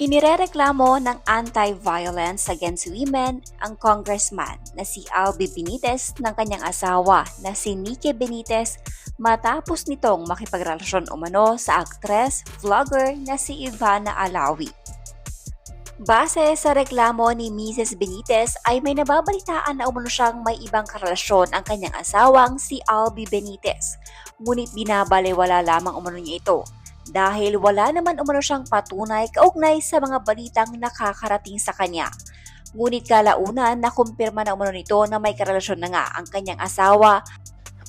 Inirereklamo ng anti-violence against women ang congressman na si Albi Benitez ng kanyang asawa na si Nikki Benitez matapos nitong makipagrelasyon umano sa aktres, vlogger na si Ivana Alawi. Base sa reklamo ni Mrs. Benitez ay may nababalitaan na umano siyang may ibang karelasyon ang kanyang asawang si Albi Benitez. Ngunit binabalewala lamang umano niya ito dahil wala naman umano siyang patunay kaugnay sa mga balitang nakakarating sa kanya. Ngunit kalaunan nakumpirma na umano nito na may karelasyon na nga ang kanyang asawa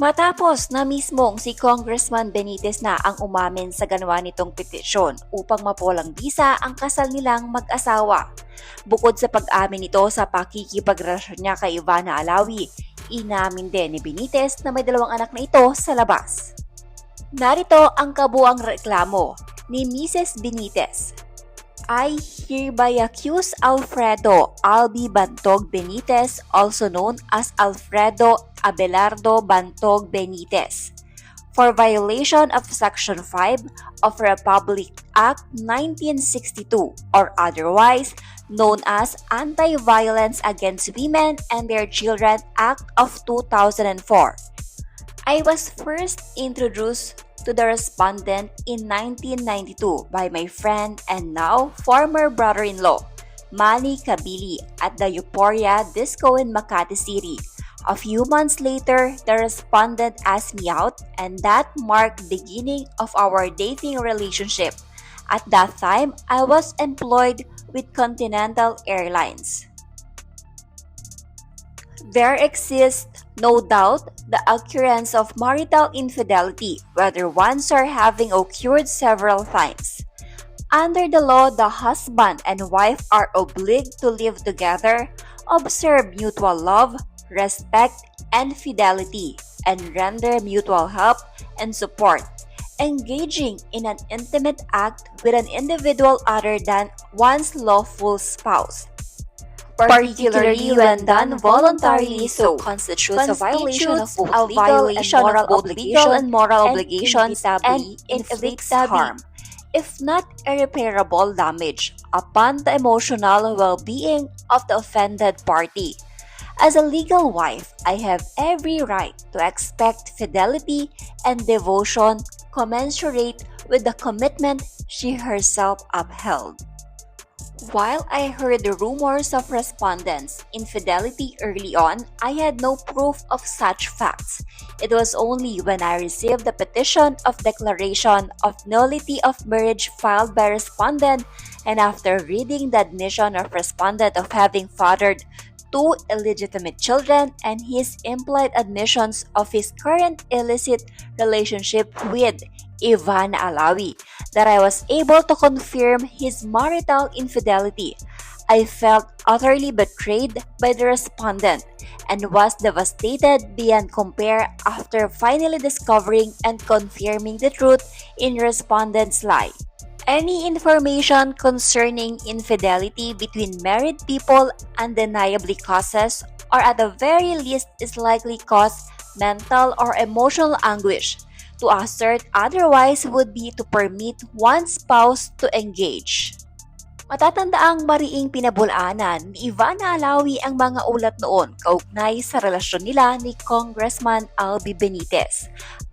matapos na mismong si Congressman Benitez na ang umamin sa ganawa nitong petisyon upang mapuwalang bisa ang kasal nilang mag-asawa. Bukod sa pag-amin nito sa pakikipagrelasyon niya kay Ivana Alawi, inamin din ni Benitez na may 2 anak na ito sa labas. Narito ang kabuang reklamo ni Mrs. Benitez. I hereby accuse Alfredo Albi Bantog Benitez, also known as Alfredo Abelardo Bantog Benitez, for violation of Section 5 of Republic Act 1962 or otherwise known as Anti-Violence Against Women and Their Children Act of 2004. I was first introduced to the respondent in 1992 by my friend and now former brother-in-law, Manny Kabili, at the Euphoria Disco in Makati City. A few months later, the respondent asked me out and that marked the beginning of our dating relationship. At that time, I was employed with Continental Airlines. There exists no doubt the occurrence of marital infidelity, whether once or having occurred several times. Under the law, the husband and wife are obliged to live together, observe mutual love, respect, and fidelity, and render mutual help and support, engaging in an intimate act with an individual other than one's lawful spouse, particularly when done voluntarily, so constitutes a violation of both legal and moral obligations and inflicts harm, if not irreparable damage, upon the emotional well-being of the offended party. As a legal wife, I have every right to expect fidelity and devotion commensurate with the commitment she herself upheld. While I heard the rumors of respondents' infidelity early on, I had no proof of such facts. It was only when I received the petition of declaration of nullity of marriage filed by respondent and after reading the admission of respondent of having fathered 2 illegitimate children and his implied admissions of his current illicit relationship with Ivana Alawi that I was able to confirm his marital infidelity. I felt utterly betrayed by the respondent and was devastated beyond compare after finally discovering and confirming the truth in respondent's lie. Any information concerning infidelity between married people undeniably causes, or at the very least is likely cause, mental or emotional anguish. To assert otherwise would be to permit one spouse to engage. Matatandaang mariing pinabulaanan ni Ivana Alawi ang mga ulat noon kaugnay sa relasyon nila ni Congressman Albi Benitez.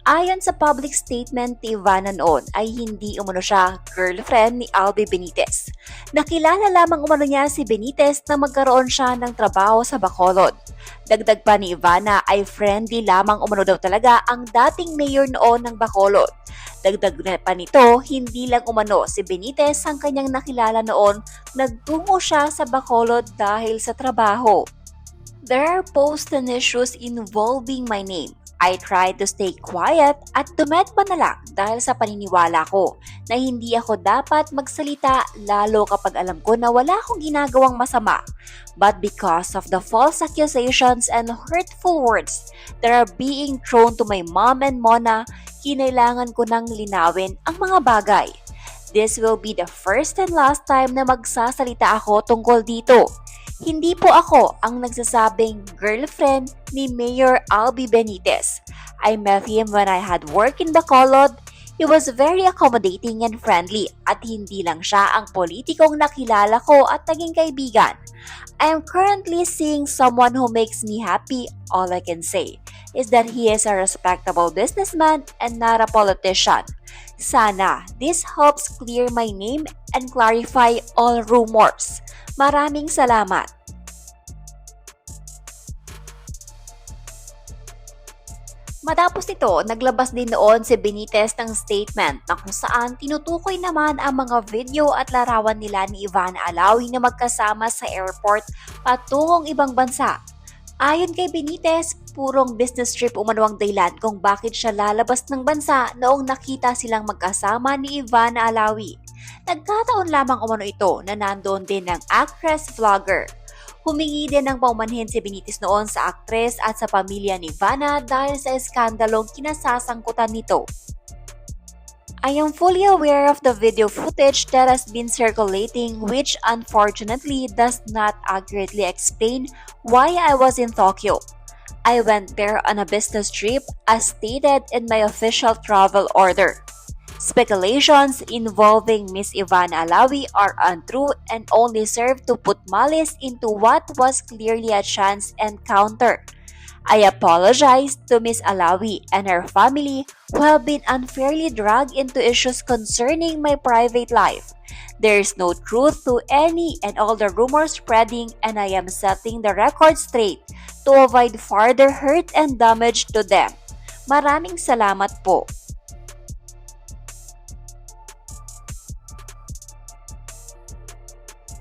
Ayon sa public statement ni Ivana noon ay hindi umano siya girlfriend ni Albi Benitez. Nakilala lamang umano niya si Benitez na magkaroon siya ng trabaho sa Bacolod. Dagdag pa ni Ivana ay friendly lamang umano daw talaga ang dating mayor noon ng Bacolod. Dagdag na pa nito, hindi lang umano si Benitez ang kanyang nakilala noon, nagtungo siya sa Bacolod dahil sa trabaho. There are posts and issues involving my name. I tried to stay quiet at dumedma na lang dahil sa paniniwala ko na hindi ako dapat magsalita lalo kapag alam ko na wala akong ginagawang masama. But because of the false accusations and hurtful words that are being thrown to my mom and Mona, kinailangan ko nang linawin ang mga bagay. This will be the first and last time na magsasalita ako tungkol dito. Hindi po ako ang nagsasabing girlfriend ni Mayor Albi Benitez. I met him when I had work in Bacolod. He was very accommodating and friendly at hindi lang siya ang politikong nakilala ko at naging kaibigan. I am currently seeing someone who makes me happy. All I can say is that he is a respectable businessman and not a politician. Sana this helps clear my name and clarify all rumors. Maraming salamat. Matapos nito, naglabas din noon si Benitez ng statement na kung saan tinutukoy naman ang mga video at larawan nila ni Ivana Alawi na magkasama sa airport patungong ibang bansa. Ayon kay Benitez, purong business trip umano ang dahilan kung bakit siya lalabas ng bansa noong nakita silang magkasama ni Ivana Alawi. Nagkataon lamang umano ito na nandoon din ng actress-vlogger. Humingi din ng paumanhin si Benitez noon sa aktres at sa pamilya ni Ivana dahil sa eskandalong kinasasangkutan nito. I am fully aware of the video footage that has been circulating which unfortunately does not accurately explain why I was in Tokyo. I went there on a business trip as stated in my official travel order. Speculations involving Miss Ivana Alawi are untrue and only serve to put malice into what was clearly a chance encounter. I apologize to Miss Alawi and her family who have been unfairly dragged into issues concerning my private life. There is no truth to any and all the rumors spreading and I am setting the record straight to avoid further hurt and damage to them. Maraming salamat po.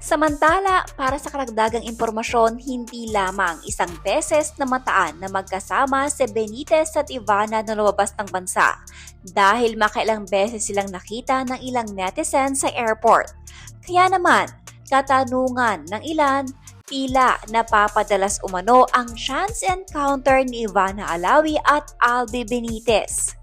Samantala, para sa karagdagang impormasyon, hindi lamang isang beses namataan na magkasama si Benitez at Ivana na lumabas ng bansa dahil makailang beses silang nakita ng ilang netizens sa airport. Kaya naman, katanungan ng ilan, tila napapadalas umano ang chance encounter ni Ivana Alawi at Albi Benitez.